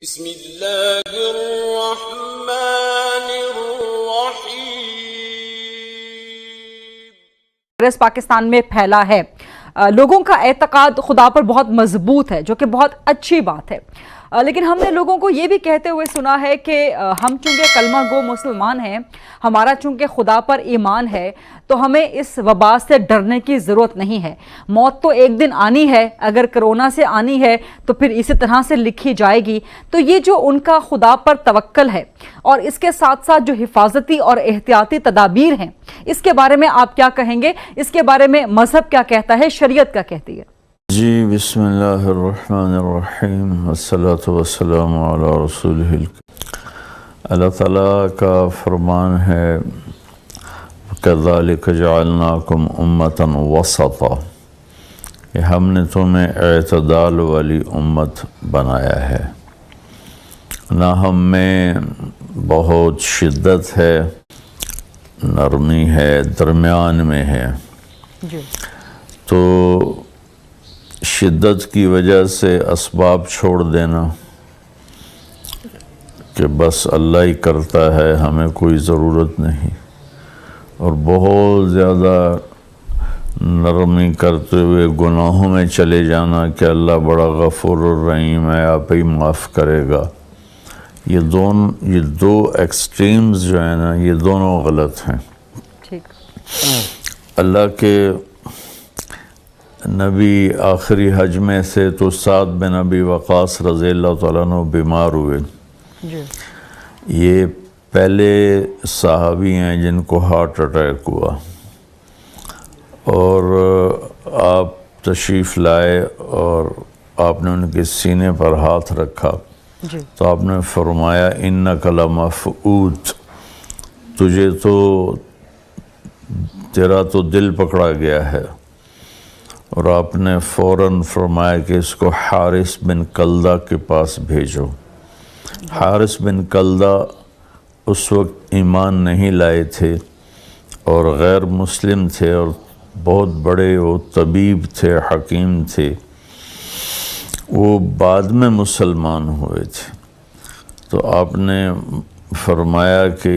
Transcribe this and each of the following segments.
بسم اللہ الرحمن الرحیم۔ وائرس پاکستان میں پھیلا ہے، لوگوں کا اعتقاد خدا پر بہت مضبوط ہے، جو کہ بہت اچھی بات ہے، لیکن ہم نے لوگوں کو یہ بھی کہتے ہوئے سنا ہے کہ ہم چونکہ کلمہ گو مسلمان ہیں، ہمارا چونکہ خدا پر ایمان ہے، تو ہمیں اس وبا سے ڈرنے کی ضرورت نہیں ہے۔ موت تو ایک دن آنی ہے، اگر کرونا سے آنی ہے تو پھر اسی طرح سے لکھی جائے گی۔ تو یہ جو ان کا خدا پر توکل ہے اور اس کے ساتھ ساتھ جو حفاظتی اور احتیاطی تدابیر ہیں، اس کے بارے میں آپ کیا کہیں گے؟ اس کے بارے میں مذہب کیا کہتا ہے، شریعت کیا کہتی ہے؟ جی، بسم اللہ الرحمن الرحیم، والصلاة والسلام علی رسولہ الکریم۔ اللہ تعالیٰ کا فرمان ہے کذالک جعلناکم امۃ وسطا، کہ ہم نے تمہیں اعتدال والی امت بنایا ہے، نہ ہم میں بہت شدت ہے، نرمی ہے، درمیان میں ہے۔ جی، تو شدت کی وجہ سے اسباب چھوڑ دینا کہ بس اللہ ہی کرتا ہے، ہمیں کوئی ضرورت نہیں، اور بہت زیادہ نرمی کرتے ہوئے گناہوں میں چلے جانا کہ اللہ بڑا غفور الرحیم ہے، آپ ہی معاف کرے گا۔ یہ دو ایکسٹریمز جو ہیں نا، یہ دونوں غلط ہیں۔ ٹھیک۔ اللہ کے نبی آخری حج میں سے تو سعد بن ابی وقاص رضی اللہ تعالیٰ عنہ بیمار ہوئے۔ جی، یہ پہلے صحابی ہیں جن کو ہارٹ اٹیک ہوا، اور آپ تشریف لائے اور آپ نے ان کے سینے پر ہاتھ رکھا، جی، تو آپ نے فرمایا انک لمفعود، تجھے تو تیرا تو دل پکڑا گیا ہے۔ اور آپ نے فوراً فرمایا کہ اس کو حارث بن کلدہ کے پاس بھیجو۔ حارث بن کلدہ اس وقت ایمان نہیں لائے تھے اور غیر مسلم تھے، اور بہت بڑے وہ طبیب تھے، حکیم تھے، وہ بعد میں مسلمان ہوئے تھے۔ تو آپ نے فرمایا کہ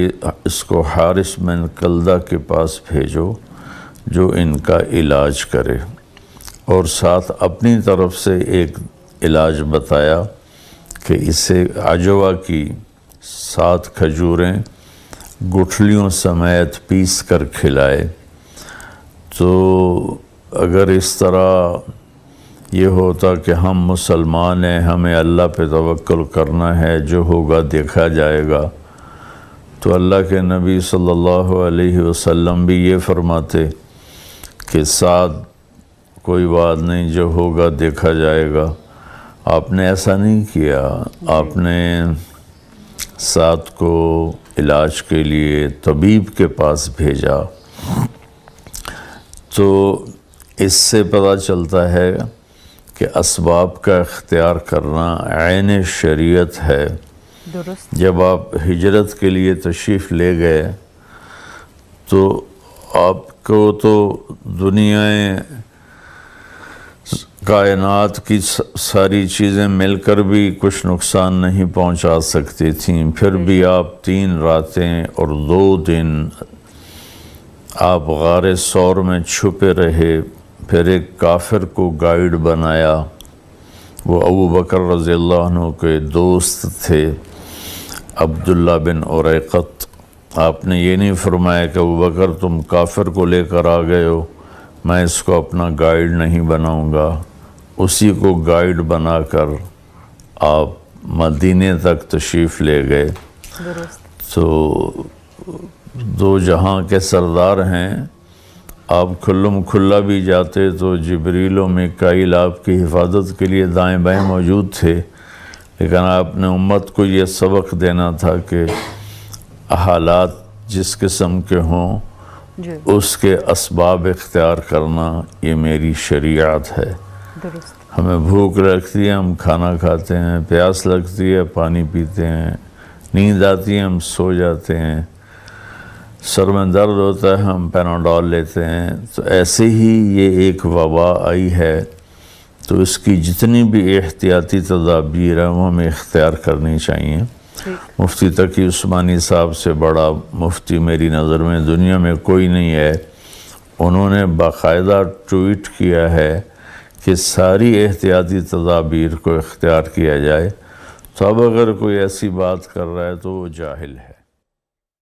اس کو حارث بن کلدہ کے پاس بھیجو جو ان کا علاج کرے، اور ساتھ اپنی طرف سے ایک علاج بتایا کہ اسے عجوہ کی 7 کھجوریں گٹھلیوں سمیت پیس کر کھلائے۔ تو اگر اس طرح یہ ہوتا کہ ہم مسلمان ہیں، ہمیں اللہ پہ توکل کرنا ہے، جو ہوگا دیکھا جائے گا، تو اللہ کے نبی صلی اللہ علیہ وسلم بھی یہ فرماتے کہ سعد کوئی بات نہیں، جو ہوگا دیکھا جائے گا۔ آپ نے ایسا نہیں کیا، آپ نے سعد کو علاج کے لیے طبیب کے پاس بھیجا۔ تو اس سے پتہ چلتا ہے کہ اسباب کا اختیار کرنا عین شریعت ہے۔ درست۔ جب آپ ہجرت کے لیے تشریف لے گئے تو آپ کو تو دنیا کائنات کی ساری چیزیں مل کر بھی کچھ نقصان نہیں پہنچا سکتی تھیں، پھر بھی آپ 3 راتیں اور 2 دن آپ غار ثور میں چھپے رہے۔ پھر ایک کافر کو گائیڈ بنایا، وہ ابو بکر رضی اللہ عنہ کے دوست تھے، عبداللہ بن اریقط۔ آپ نے یہ نہیں فرمایا کہ ابو بکر تم کافر کو لے کر آ گئے ہو، میں اس کو اپنا گائیڈ نہیں بناؤں گا۔ اسی کو گائیڈ بنا کر آپ مدینے تک تشریف لے گئے۔ درست۔ تو 2 جہاں کے سردار ہیں، آپ کھلم کھلا بھی جاتے تو جبریل و میکائیل آپ کی حفاظت کے لیے دائیں بائیں موجود تھے، لیکن آپ نے امت کو یہ سبق دینا تھا کہ حالات جس قسم کے ہوں جی، اس کے اسباب اختیار کرنا یہ میری شریعت ہے۔ درست۔ ہمیں بھوک لگتی ہے، ہم کھانا کھاتے ہیں، پیاس لگتی ہے، پانی پیتے ہیں، نیند آتی ہے، ہم سو جاتے ہیں، سر میں درد ہوتا ہے، ہم پیناڈول لیتے ہیں۔ تو ایسے ہی یہ ایک وبا آئی ہے تو اس کی جتنی بھی احتیاطی تدابیر ہیں وہ ہمیں اختیار کرنی چاہیے۔ مفتی تقی عثمانی صاحب سے بڑا مفتی میری نظر میں دنیا میں کوئی نہیں ہے، انہوں نے باقاعدہ ٹویٹ کیا ہے کہ ساری احتیاطی تدابیر کو اختیار کیا جائے۔ تو اب اگر کوئی ایسی بات کر رہا ہے تو وہ جاہل ہے۔